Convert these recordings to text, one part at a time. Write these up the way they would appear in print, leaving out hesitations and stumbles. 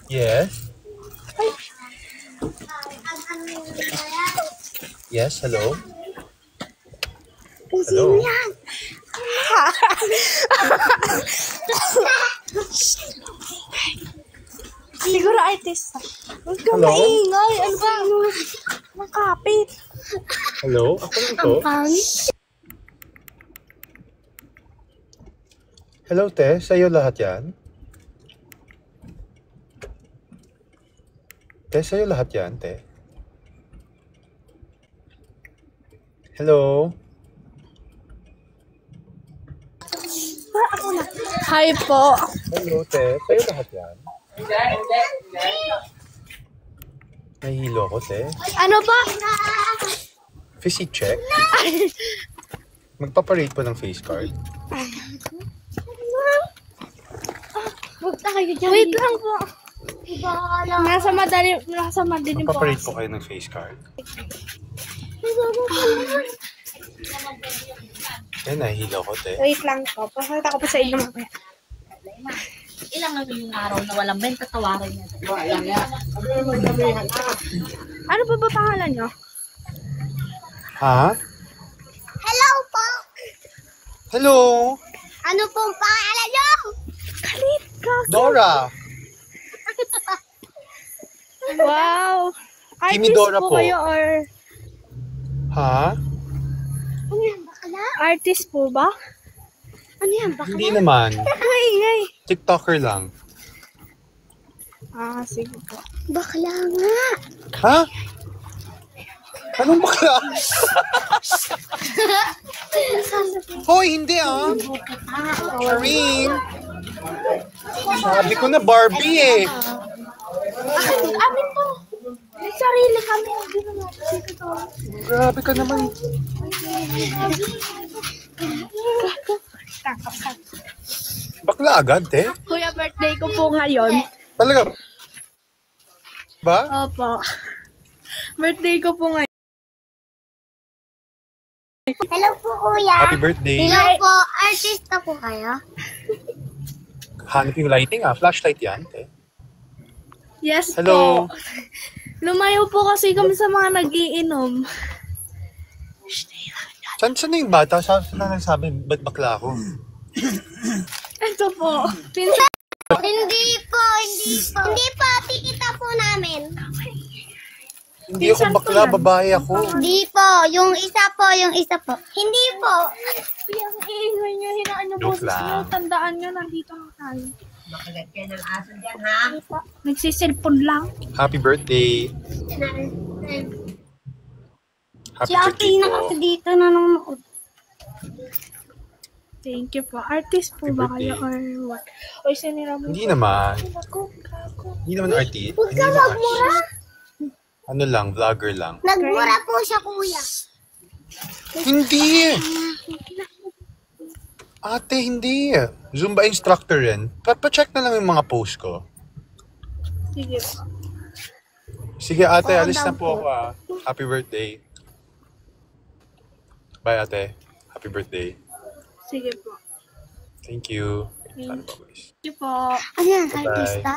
Yes? Yes, hello? Hello? Siguro artist. Huwag kang Hello? maingay. Ano ba? Nakapit. Hello? Ako lang to? Hello, te. Sa'yo lahat yan? Te, sa'yo lahat yan, te. Hello? Ako na. Hi po. Hello, te. Sa'yo lahat yan? Nahihilo ako, te. Ano ba? Physique check? Magpaparate po ng face card. Huwag na kayo dyan. Wait lang po. Nasa madilim po. Magpaparate po kayo ng face card. Eh, nahihilo ako, te. Wait lang po. Pakita ko pa sa inyo mamaya. Ilang ano yung araw na walang benta, tawarin niya. Ano pa ba pangalan nyo? Ha? Hello po! Hello? Ano pong pangalan nyo? Kalit ka. Dora! Wow. Kimi Artist Dora po po. kayo or Ha? Ano yan, bakla? artist po ba? Ano yan, bakla? Hindi naman. Maingay. TikToker lang. Ah, sige po. Bakla nga. Ha? Anong bakla? Hoy, hindi ah. Charine. Sabi ko na Barbie eh. Amin po. May sarili kami. Grabe ka naman. Bakla agad eh. Kuya, birthday ko po ngayon. Talaga. Ba? Opo. Birthday ko po ngayon. Hello po, kuya. Happy birthday. Hello po, artista po kayo? Hanap yung lighting ah. Flashlight yan. Eh. Yes Hello. po. Lumayo po kasi kami sa mga nagiinom. Saan na yung bata? Saan na nagsabi, ba't bakla ako? Ito po. Hindi po. Hindi po, tikita po namin. Hindi ako bakla, babae ako. Hindi po, yung isa po. Hindi po. Yung iingay nyo, hinaan nyo Joke boses nyo. lang. Tandaan nyo, nandito na tayo. Makagat kayo ng aso dyan, ha? Nagsiselfon lang. Happy birthday. Happy Si ate birthday na po. kasi dito nanonood. Thank you po. Artist po Happy ba kayo or birthday. what? Oy, sinira mo. Hindi naman. Ako. Hindi naman artist. Huwag Hindi ka naman magmura. artist. Ano lang, vlogger lang. Nagmura po siya, kuya. Hindi! Ate, hindi. Zumba instructor rin. Pa-check na lang yung mga post ko. Sige po. Sige ate, Oo, alis na daw po ako ah. Happy birthday. Bye ate. Happy birthday. Sige po. Thank you. Thank Ano ba, guys? you po. Ano yan, Bye-bye. artista?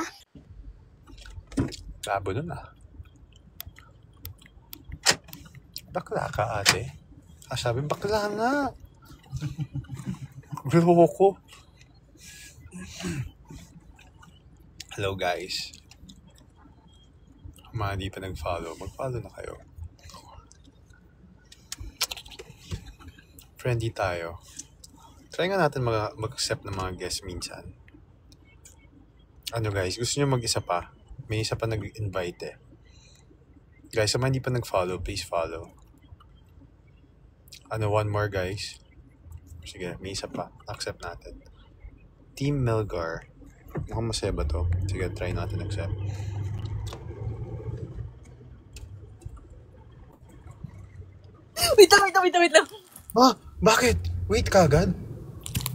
Labo nun ah. Bakla ka ate. Ah, sabi, bakla nga. Loko. Hello guys. Mga di pa nag-follow, mag-follow na kayo. Friendly tayo. Try nga natin mag-accept ng mga guests minsan. Ano guys, gusto nyo mag-isa pa? May isa pa nag-invite eh. Guys, sa mga hindi pa nag-follow, please follow. Ano, one more guys. Sige, may isa pa. Accept natin. Team Melgar. Mukhang masaya ba to? Sige, try natin accept. Wait lang. Ah! Bakit? Wait ka agad?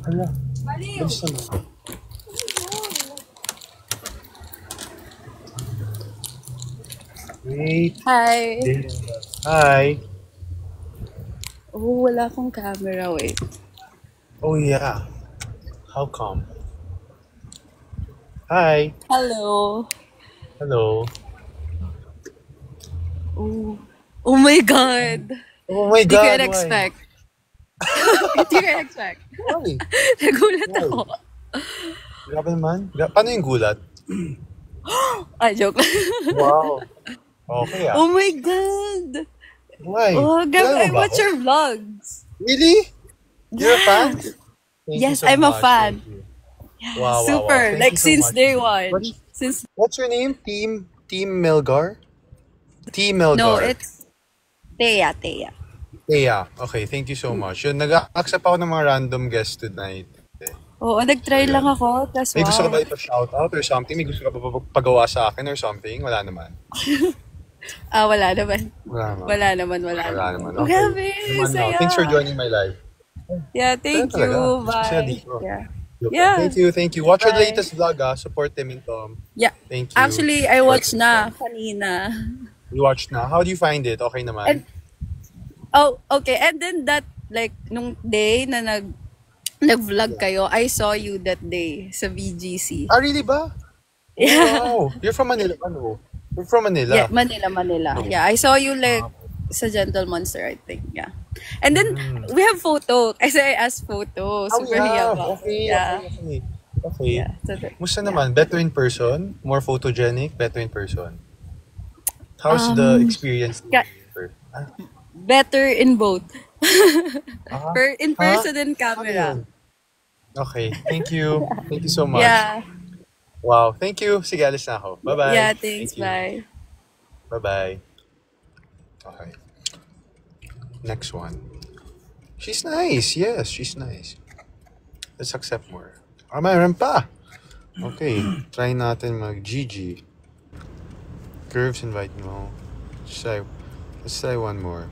Hala. Bilis naman. Wait. Hi. Hi. Oh, wala akong camera, wait. Oh yeah. How come? Hi. Hello. Hello. Oh. Oh my God. Oh my Hindi ko God, yan why? expect. Hindi ko yan expect. Why? Nagulat Why? ako. Grabe naman. Paano yung gulat? Ah, joke. Wow. Okay ah. Oh my God. Why? Oh, Kilala I mo ba watch ako? your vlogs. Really? You're a fan? Thank you Yes, so I'm a much. fan. Thank you. Wow, wow, Super. wow. Thank Like you so since much. day one. What's, what's your name? Team Melgar? Team No, Melgar. it's Thea. Yeah. Okay, thank you so much. Yun, nag-accept ako ng mga random guests tonight. Oo, nag-try lang ako. That's May gusto ka ba wow. ipa-shoutout or something? May gusto ka ba pagawa sa akin or something? Wala naman. Ah, wala naman. Wala naman. Wala naman. Wala naman. Okay. Grabe, Naman, no. saya. Thanks for joining my live. Yeah, thank Kaya talaga. you. Gusto ko sila Bye. dito. Yeah. Okay. Yeah. Thank you. Watch our Bye. latest vlog, Support Tim and Tom. Yeah. Thank you. Actually, I watched na kanina. You watched na. How do you find it? Okay naman? And oh, okay. And then that like nung day na nag-vlog kayo, I saw you that day sa VGC. Ah, really ba? Yeah. Wow. You're from Manila. Ano? You're from Manila. Yeah, Manila. Yeah, I saw you like sa Gentle Monster, I think. Yeah. And then we have photo. Kasi I asked photo. Super yeah. hiyaba. Okay. Yeah. Okay. Yeah. So Musta naman? Better in person? More photogenic? Better in person? How's the experience? yeah. Better in both. Ah, In person and camera. Ano yun? Okay. Thank you. Thank you so much. Yeah. Wow. Thank you. Sige, alis na ako. Bye-bye. Yeah, thanks. Thank you. Bye. Bye-bye. Okay. Next one. She's nice. Yes, she's nice. Let's accept more. Ah, mayroon pa. Okay. Try natin mag-GG. Curves, invite mo. Let's try one more.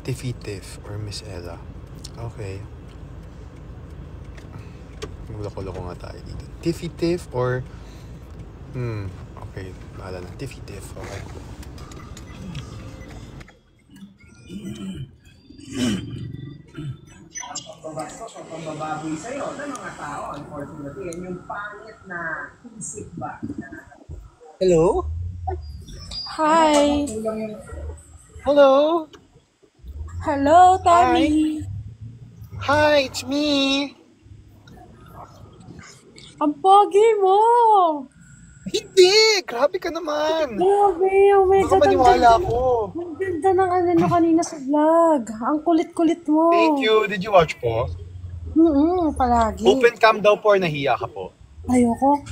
Tiffy Tiff or Miss Ella. Okay. Loko-loko nga tayo dito. Tiffy Tiff or... Okay. Bahala na. Tiffy Tiff. Okay. Pambababoy sa'yo ng mga tao, unfortunately, yan yung pangit na isip ba? Hello? Hi. Hello? Hello, Tommy. Hi, it's me. Ang pogi mo. Hindi! Grabe ka naman! Grabe, oh my Baka God. maniwala ako. Ang ganda ng ano kanina sa vlog. Ang kulit-kulit mo. Thank you. Did you watch po? Palagi. Open cam daw po or nahiya ka po? Ayoko.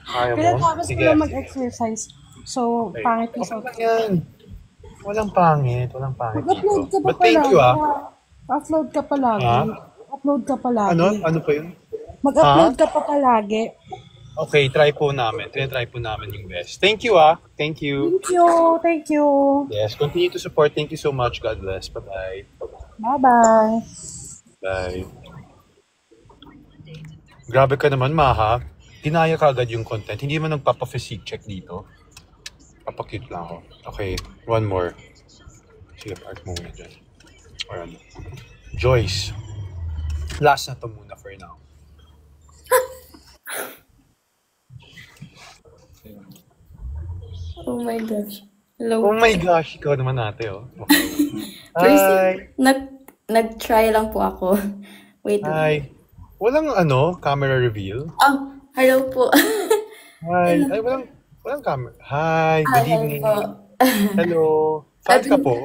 Kaya Kaya mo? tapos ko Sige. lang mag-exercise. So, Okay. pangit yung Okay lang yan. Walang pangit. Walang pangit Mag-upload dito. ka pa But thank palagi. you ah. Upload ka palagi. Ha? Upload ka palagi. Ano? Ano pa yun? Mag-upload ka pa palagi. Okay, try po namin. Try po namin yung best. Thank you ah. Thank you. Thank you. Thank you. Yes, continue to support. Thank you so much. God bless. Bye-bye. Bye-bye. Bye. Grabe ka naman, Maha. Dinaya ka agad yung content. Hindi man nagpapa-physique check dito. Papakit lang ako. Okay, one more. Sige, park muna dyan. Or ano. Joyce. Last na to muna for now. Oh my gosh. Hello. Oh my gosh, ikaw naman ate, oh. Okay. First, Hi! nag-try lang po ako. Wait. Hi! Walang camera reveal? Oh, hello po. Hi! Ay, walang camera. Hi! Good Hello evening. po. Hello! Fan ka po?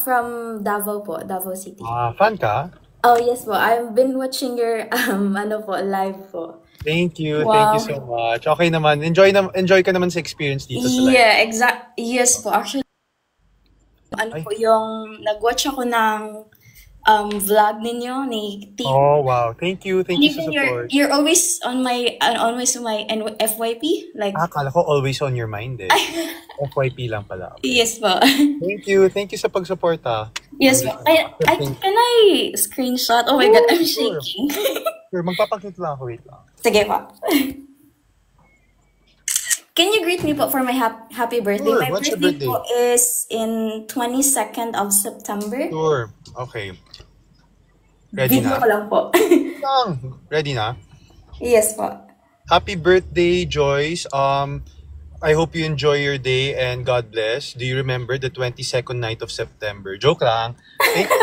From Davao po, Davao City. Fan ka? Oh, yes po. I've been watching your live po. Thank you. Wow. Thank you so much. Okay naman. Enjoy ka naman sa experience dito sa live. Yeah, yes po. Actually, Ay. po yung nag-watch ako ng vlog ninyo ni T. Oh, wow. Thank you. Thank you sa Even support. you're always on my FYP like Akala ko always on your mind eh. FYP lang pala. yes po. Thank you. Thank you sa pag-support ah. Yes po. Can I screenshot? Oh my God, I'm Sure. shaking. Sure, magpapakit lang ako. Wait lang. Sige po. Can you greet me po for my happy birthday? Sure. My What's your birthday birthday? po is in 22nd of September. Sure. Okay. Ready Video na? ko lang po. Ready na? Yes po. Happy birthday, Joyce. I hope you enjoy your day and God bless. Do you remember the 22nd night of September? Joke lang. Thank you.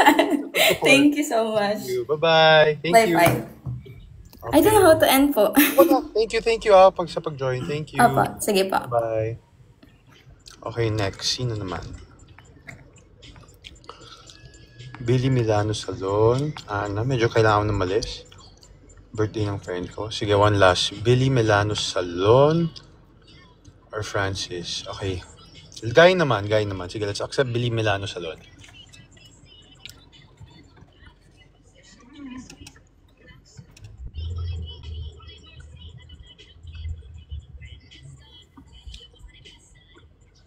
Thank you so much. Bye-bye. Thank you. Bye-bye. I don't know how to end po. Thank you. Sa pag-join. Thank you. Opo, sige po. Bye. Okay, next. Sino naman? Billy Milano Salon. Ana, medyo kailangan na malis. Birthday ng friend ko. Sige, one last. Billy Milano Salon or Francis. Okay. Gaya naman. Sige, let's accept Billy Milano Salon.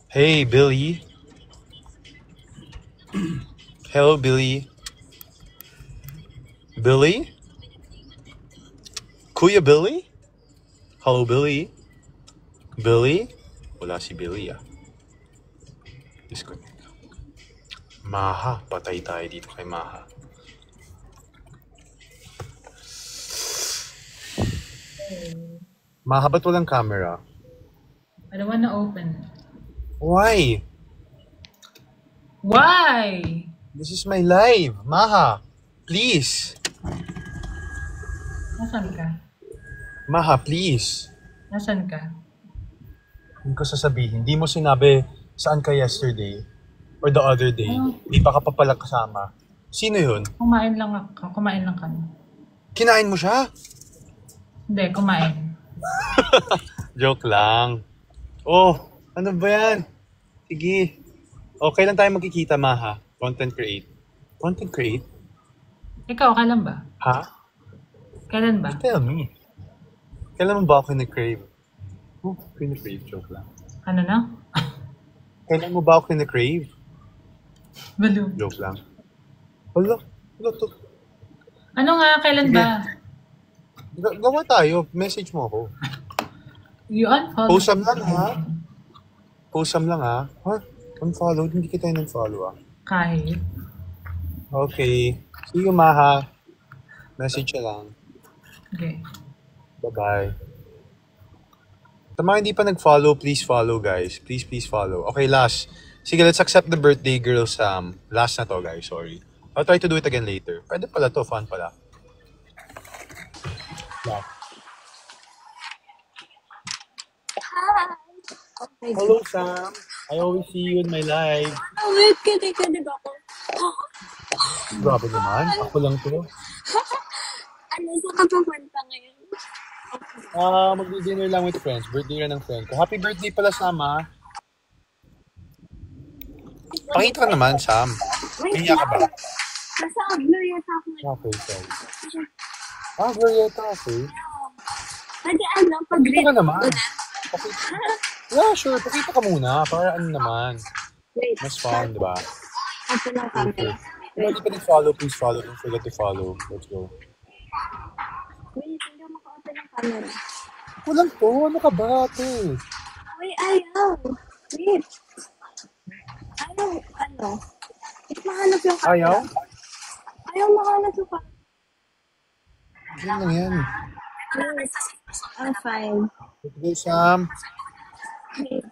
Hey, Billy. Hello, Billy. Billy? Kuya Billy? Hello, Billy? Billy? Wala si Billy, ah. Disconnect. Maha. Patay tayo dito kay Maha. Maha, ba't walang camera? I don't wanna open it. Why? Why? This is my live. Maha, please. Nasaan ka? Maha, please. Nasaan ka? Hindi ko sasabihin. Hindi mo sinabi saan ka yesterday or the other day. Hindi pa ka pa pala kasama. Sino yun? Kumain lang ako. Kumain lang kami. Kinain mo siya? Hindi, kumain. Joke lang. Oh, ano ba yan? Sige. Okay lang tayo magkikita, Maha. Content create. Content create? Ikaw, kailan ba? Ha? Kailan ba? Tell me. Kailan mo ba ako kine-crave? Oh, kine-crave. Joke lang. Ano na? Kailan mo ba ako kine-crave? Balo. Joke lang. Hala. Hala to. Ano nga, kailan Sige. ba? Gawa tayo. Message mo ako. You unfollow. Posam lang, ha? Posam lang, ha? Ha? Unfollow? Hindi kita unfollow, ha? Kahit. Okay. See you, Maha. Message ka lang. Okay. Bye-bye. Sa mga hindi pa nag-follow, please follow, guys. Please follow. Okay, last. Sige, let's accept the birthday girl, Sam. Last na to, guys. Sorry. I'll try to do it again later. Pwede pala to. Fun pala. Yeah. Hello, Sam. I always see you in my live. Oh, wait, kinig ako. Grabe naman. Ako lang to. Ano, saan ka pupunta ngayon? Mag-dinner lang with friends. Birthday lang ng friend ko. Happy birthday pala, Sam, ha? Pakita ka naman, Sam. Kanya ka ba? Nasa Glorieta ako ngayon. Okay, sorry. Glorieta, okay. Pwede ano, pag-greet. Pakita ka naman. Yeah, sure. Pakita ka muna. Para ano naman. Wait. Mas fun, di ba? Open ang camera. Kung hindi ka nag-follow, please follow. Don't forget to follow. Let's go. Wait, hindi ako maka-open ang camera. Walang to. Ano ka ba, ate? Wait, ayaw. Wait. Ayaw, ano? Wait, mahanap yung camera. Ayaw? Ayaw mahanap yung camera. Ano lang yan? Wait, I'm fine. Let's go, Sam. Wait.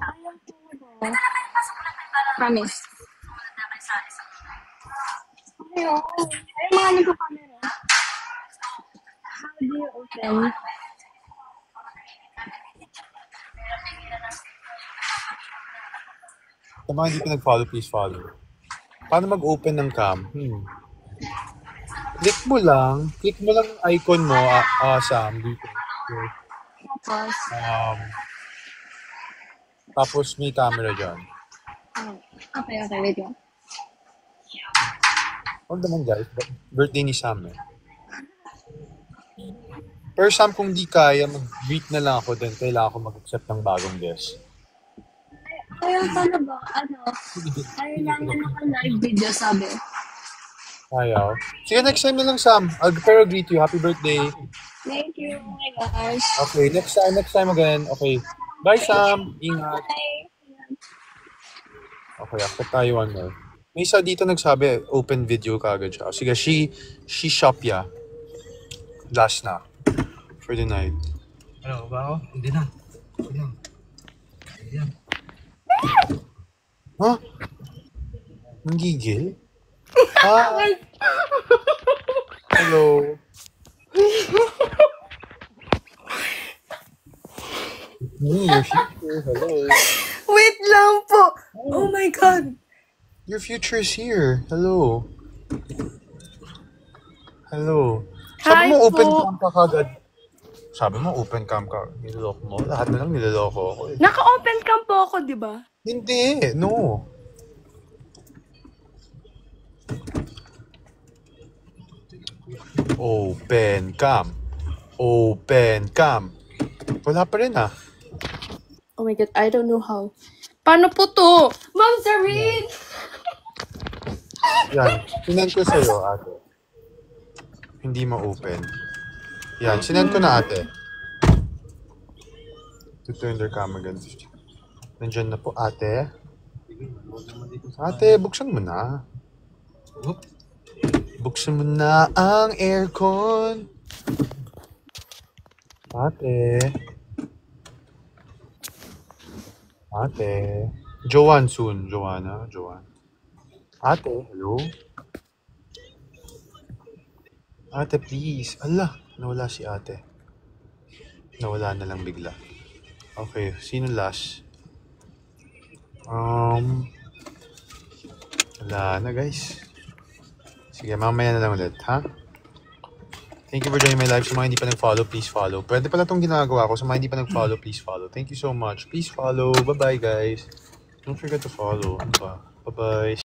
Ayaw talaga. Promise. Ayaw. Ayaw mahanap yung camera. How do you open? Sa mga hindi pa nag-follow, please follow. Paano mag-open ng cam? Click mo lang yung icon mo, Sam, dito. Tapos, Tapos may camera dyan. okay, wait lang. Huwag naman, guys. Birthday ni Sam, eh. Pero Sam, kung di kaya, mag-greet na lang ako, then kailangan ko mag-accept ng bagong guest. Ayaw talaga, ano, kailangan naka-live video, sabi. Ayaw. Sige, next time na lang, Sam. Pero greet you. Happy birthday. Thank you, oh my gosh. Okay, next time again. Okay. Bye, Sam. Ingat. Bye. Okay, accept tayo one more. May isa dito nagsabi, open video kagad siya. Sige, she shop ya. Last na. For the night. Ano ba ako? Hindi na. Huh? Nanggigil? Ah! Hello? Your future, hello. Wait lang po. Oh my God. Your future is here. Hello. Hello. Sabi Hi mo open po. cam ka kagad. Sabi mo open cam ka. Niloloko mo. Lahat na lang niloloko ako. Naka-open cam po ako, di ba? Hindi. No. Open cam. Open cam. Wala pa rin ah. Oh my God, I don't know how. Paano po to? Ma'am Zareen! Yan. Sinan ko sa'yo, ate. Hindi ma-open. Yan. Sinan ko na, ate. To turn their camera again. Nandyan na po, ate. Ate, buksan mo na. Buksan mo na ang aircon. Ate. Ate. Joanne soon. Joanne. Ate, hello? Ate, please. Allah, nawala si ate. Nawala na lang bigla. Okay, sino last? Wala na guys. Sige, mamaya na lang ulit, ha? Thank you for joining my live. Sa mga hindi pa nag-follow, please follow. Pwede pala itong ginagawa ko. Sa mga hindi pa nag-follow, please follow. Thank you so much. Please follow. Bye-bye, guys. Don't forget to follow. Ano ba? Bye-bye.